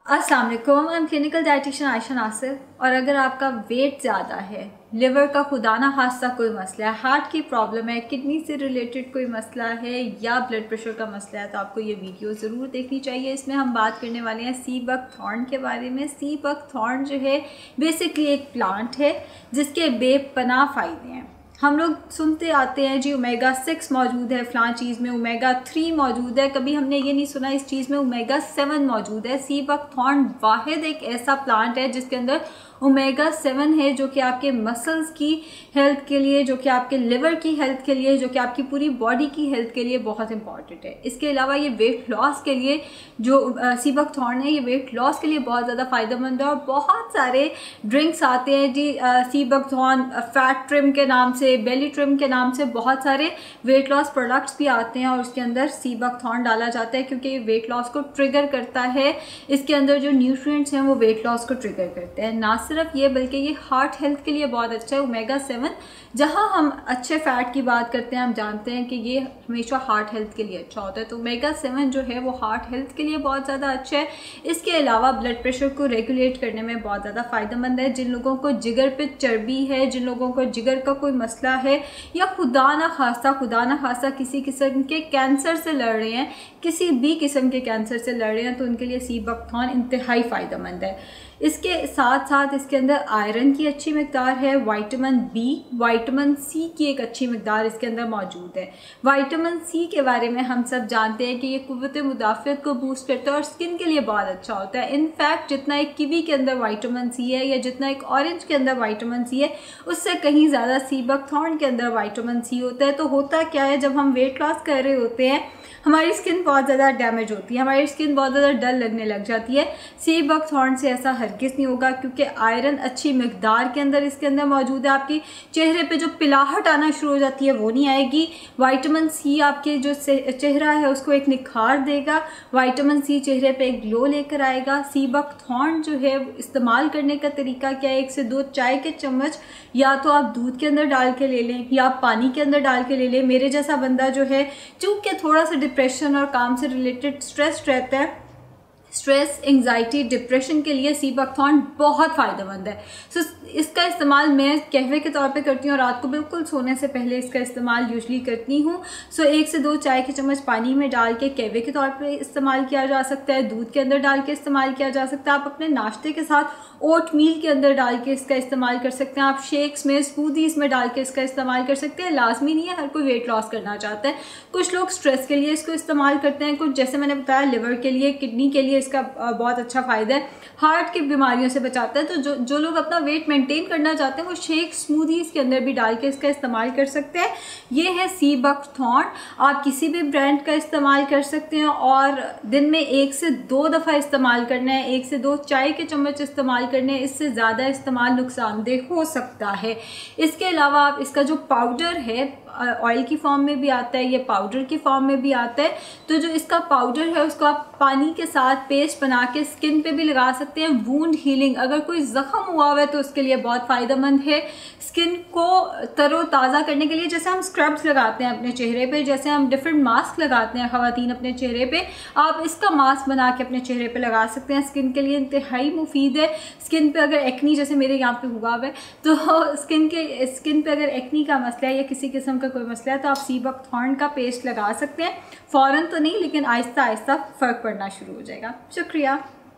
अस्सलाम वालेकुम, I am clinical dietitian Ayesha Nasir. और अगर आपका वेट ज़्यादा है, लिवर का खुदा ना खास्ता कोई मसला है, हार्ट की प्रॉब्लम है, किडनी से रिलेटेड कोई मसला है या ब्लड प्रेशर का मसला है, तो आपको ये वीडियो ज़रूर देखनी चाहिए। इसमें हम बात करने वाले हैं सी बकथॉर्न के बारे में। सी बकथॉर्न जो है बेसिकली एक प्लांट है जिसके बेपनाह फ़ायदे हैं। हम लोग सुनते आते हैं जी ओमेगा 6 मौजूद है फ़लाँ चीज़ में, ओमेगा 3 मौजूद है, कभी हमने ये नहीं सुना इस चीज़ में ओमेगा 7 मौजूद है। सी बकथॉर्न वाहिद एक ऐसा प्लांट है जिसके अंदर ओमेगा 7 है, जो कि आपके मसल्स की हेल्थ के लिए, जो कि आपके लिवर की हेल्थ के लिए, जो कि आपकी पूरी बॉडी की हेल्थ के लिए बहुत इंपॉर्टेंट है। इसके अलावा ये वेट लॉस के लिए जो सी बकथॉर्न है, ये वेट लॉस के लिए बहुत ज़्यादा फ़ायदेमंद है। और बहुत सारे ड्रिंक्स आते हैं जी सी बकथॉर्न फैट ट्रिम के नाम से, बेली ट्रिम के नाम से, बहुत सारे वेट लॉस प्रोडक्ट्स भी आते हैं और उसके अंदर सी बकथॉर्न डाला जाता है क्योंकि ये वेट लॉस को ट्रिगर करता है। इसके अंदर जो न्यूट्रिएंट्स हैं वो वेट लॉस को ट्रिगर करते हैं। ना सिर्फ ये बल्कि ये हार्ट हेल्थ के लिए बहुत अच्छा है। ओमेगा 7 जहाँ हम अच्छे फैट की बात करते हैं, हम जानते हैं कि ये हमेशा हार्ट हेल्थ के लिए अच्छा होता है, तो ओमेगा 7 जो है वो हार्ट हेल्थ के लिए बहुत ज़्यादा अच्छा है। इसके अलावा ब्लड प्रेशर को रेगुलेट करने में बहुत ज़्यादा फ़ायदेमंद है। जिन लोगों को जिगर पे चर्बी है, जिन लोगों को जिगर का कोई मसला है या खुदा ना खास्ता किसी किस्म के कैंसर से लड़ रहे हैं, किसी भी किस्म के कैंसर से लड़ रहे हैं, तो उनके लिए सी बकथॉर्न इंतहाई फ़ायदेमंद है। इसके साथ साथ इसके अंदर आयरन की अच्छी मकदार है, विटामिन बी, विटामिन सी की एक अच्छी मकदार इसके अंदर मौजूद है। विटामिन सी के बारे में हम सब जानते हैं कि ये कुव्वत मुदाफ़ियत को बूस्ट करता है और स्किन के लिए बहुत अच्छा होता है। इनफैक्ट जितना एक कीवी के अंदर विटामिन सी है या जितना एक ऑरेंज के अंदर विटामिन सी है, उससे कहीं ज़्यादा सी बकथॉर्न के अंदर विटामिन सी होता है। तो होता क्या है, जब हम वेट लॉस कर रहे होते हैं हमारी स्किन बहुत ज़्यादा डैमेज होती है, हमारी स्किन बहुत ज़्यादा डल लगने लग जाती है। सी बकथॉर्न से ऐसा हरगिज़ नहीं होगा क्योंकि आयरन अच्छी मकदार के अंदर इसके अंदर मौजूद है। आपकी चेहरे पे जो पिलाहट आना शुरू हो जाती है वो नहीं आएगी। विटामिन सी आपके जो चेहरा है उसको एक निखार देगा। विटामिन सी चेहरे पे एक ग्लो लेकर आएगा। सी बकथॉर्न जो है इस्तेमाल करने का तरीका क्या है, 1 से 2 चाय के चम्मच या तो आप दूध के अंदर डाल के ले लें या आप पानी के अंदर डाल के ले लें। मेरे जैसा बंदा जो है चूँकि थोड़ा सा डिप्रेशन और काम से रिलेटेड स्ट्रेस रहता है, स्ट्रेस, एंजाइटी, डिप्रेशन के लिए सी बकथॉर्न बहुत फ़ायदेमंद है। सो इसका इस्तेमाल मैं कहवे के तौर पे करती हूँ और रात को बिल्कुल सोने से पहले इसका इस्तेमाल यूजली करती हूँ। सो 1 से 2 चाय के चम्मच पानी में डाल के कहवे के तौर पे इस्तेमाल किया जा सकता है, दूध के अंदर डाल के इस्तेमाल किया जा सकता है। आप अपने नाश्ते के साथ ओट मील के अंदर डाल के इसका इस्तेमाल कर सकते हैं। आप शेक्स में, स्मूदीज़ में डाल के इसका इस्तेमाल कर सकते हैं। लाजमी नहीं है हर कोई वेट लॉस करना चाहता है, कुछ लोग स्ट्रेस के लिए इसको इस्तेमाल करते हैं, कुछ जैसे मैंने बताया लिवर के लिए, किडनी के लिए इसका बहुत अच्छा फ़ायदा है, हार्ट की बीमारियों से बचाता है। तो जो लोग अपना वेट मेंटेन करना चाहते हैं वो शेक, स्मूदीज़ के अंदर भी डाल के इसका इस्तेमाल कर सकते हैं। ये है सी बकथॉर्न। आप किसी भी ब्रांड का इस्तेमाल कर सकते हैं और दिन में 1 से 2 दफ़ा इस्तेमाल करना है, 1 से 2 चाय के चम्मच इस्तेमाल करने, इससे ज़्यादा इस्तेमाल नुकसानदेह हो सकता है। इसके अलावा आप इसका जो पाउडर है, ऑयल की फॉर्म में भी आता है, ये पाउडर की फॉर्म में भी आता है। तो जो इसका पाउडर है उसको आप पानी के साथ पेस्ट बना के स्किन पे भी लगा सकते हैं। वूंड हीलिंग, अगर कोई ज़ख्म हुआ हुआ है तो उसके लिए बहुत फ़ायदेमंद है। स्किन को तरोताज़ा करने के लिए जैसे हम स्क्रब्स लगाते हैं अपने चेहरे पे, जैसे हम डिफरेंट मास्क लगाते हैं ख़वातीन अपने चेहरे पे, आप इसका मास्क बना के अपने चेहरे पे लगा सकते हैं। स्किन के लिए इंतहाई मुफीद है। स्किन पे अगर एक्नी, जैसे मेरे यहाँ पे हुआ हुआ है, तो स्किन पे अगर एक्नी का मसला है या किसी किस्म का कोई मसला है तो आप सी बकथॉर्न का पेस्ट लगा सकते हैं। फ़ौरन तो नहीं, लेकिन आहिस्ता आहिस्ता फ़र्क पड़ना शुरू हो जाएगा। शुक्रिया।